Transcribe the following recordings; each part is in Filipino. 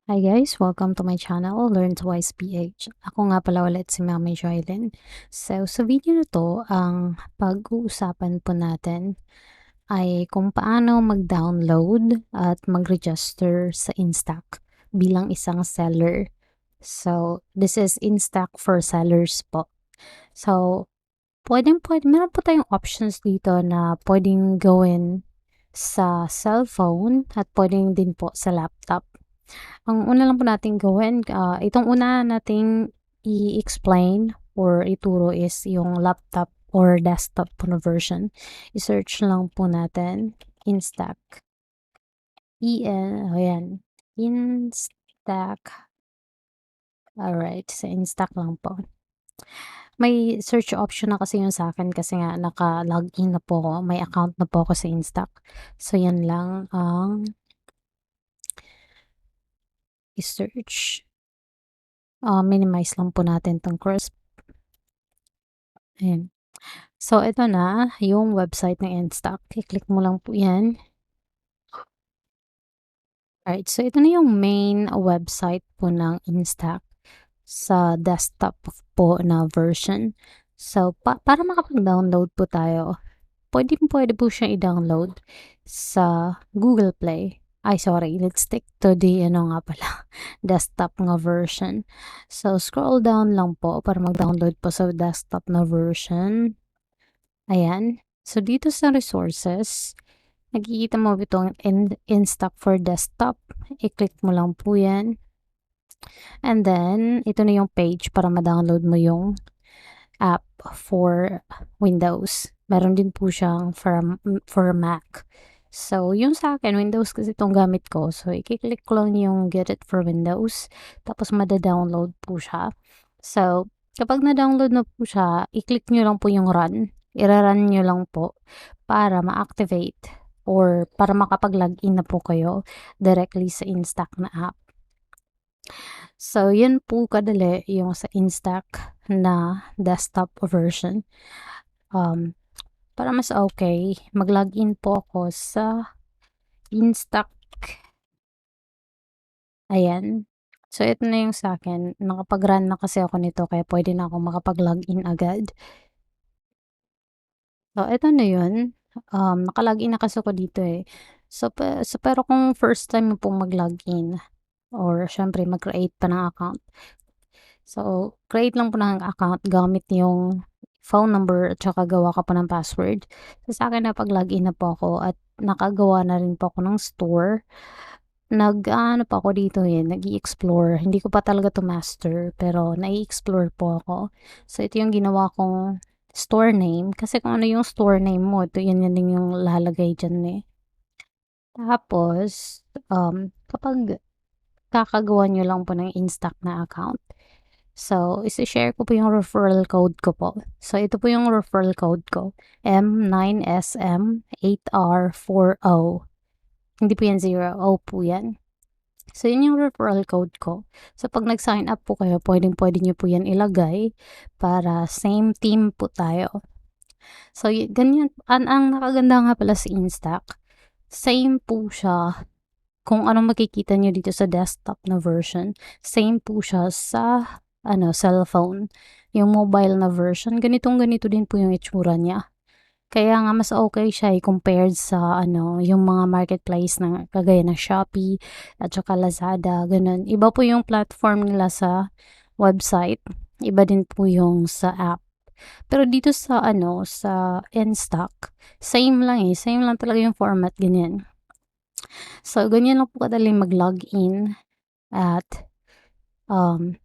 Hi guys, welcome to my channel, Learn Twice PH. Ako nga pala ulit si Mami Joylyn. So, sa video na to, ang pag-uusapan po natin ay kung paano mag-download at mag-register sa Instack bilang isang seller. So, this is Instack for sellers po. So, meron po tayong options dito na pwedeng gawin sa cellphone at pwedeng din po sa laptop. Ang una lang po nating gawin, itong una nating i-explain or ituro is yung laptop or desktop po na version. I-search lang po natin, Instack. Ayan. Instack. Alright, sa Instack lang po. May search option na kasi yun sa akin kasi nga naka-login na po ako. May account na po ako sa Instack. So, yan lang ang i-search. Minimize lang po natin tong cross. Ayan. So, ito na yung website ng Instack. I-click mo lang po yan. Alright, so ito na yung main website po ng Instack sa desktop po na version. So, para makapag-download po tayo, pwede po siya i-download sa Google Play. Ay, sorry. Let's stick to the, desktop nga version. So, scroll down lang po para mag-download po sa desktop na version. Ayan. So, dito sa resources, nakikita mo itong Instack for desktop. I-click mo lang po yan. And then, ito na yung page para ma-download mo yung app for Windows. Meron din po siyang for Mac. So, yung sa akin, Windows kasi itong gamit ko. So, i-click ko lang yung get it for Windows. Tapos, mada-download po siya. So, kapag na-download na po siya, i-click nyo lang po yung run. I-run nyo lang po para ma-activate or para makapag-login na po kayo directly sa Instack na app. So, yun po kadali yung sa Instack na desktop version. Para mas okay, mag-login po ako sa Instack. Ayan. So, ito na yung sa akin. Nakapag-run na kasi ako nito kaya pwede na ako makapag-login agad. So, ito na yun. Naka-login na kasi ako dito eh. So, pero kung first time mo pong mag-login or syempre mag-create pa ng account. So, create lang po ng account gamit yung phone number at saka gawa ka po ng password. So, sa akin napag-login na po ako at nakagawa na rin po ako ng store. Nag-ano pa ako dito eh, nag-i-explore. Hindi ko pa talaga to master, pero nai-explore po ako. So, ito yung ginawa kong store name. Kasi kung ano yung store name mo, ito yan din yung lalagay dyan eh. Tapos, kapag kakagawa nyo lang po ng Instack na account, so, isi-share ko po yung referral code ko po. So, ito po yung referral code ko. M9SM8R40. Hindi po yan 0. O po yan. So, yun yung referral code ko. So, pag nag-sign up po kayo, pwede nyo po yan ilagay para same team po tayo. So, ganyan. Ang nakaganda nga pala sa Instack, same po siya. Kung anong makikita nyo dito sa desktop na version, same po siya sa cellphone. Yung mobile na version, ganito din po yung itsura niya. Kaya nga mas okay siya compared sa yung mga marketplace na kagaya ng Shopee at saka Lazada, ganun. Iba po yung platform nila sa website, iba din po yung sa app. Pero dito sa sa Instack, same lang talaga yung format, ganyan. So, ganyan lang po kadali mag-login at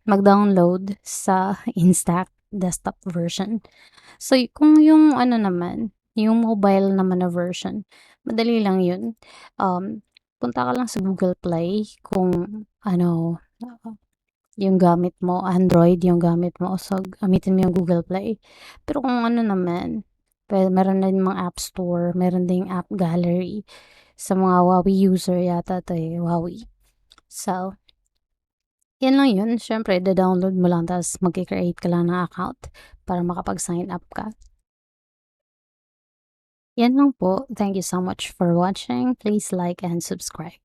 mag-download sa Instack desktop version. So, kung yung naman, yung mobile naman na version, madali lang yun. Punta ka lang sa Google Play kung yung gamit mo, Android yung gamit mo. So, gamitin mo yung Google Play. Pero kung naman, meron na din mga App Store, meron din App Gallery. Sa mga Huawei user yata to eh, Huawei. So, yan lang yun. Siyempre, da-download mo lang tapos mag-create ka lang ng account para makapag-sign up ka. Yan lang po. Thank you so much for watching. Please like and subscribe.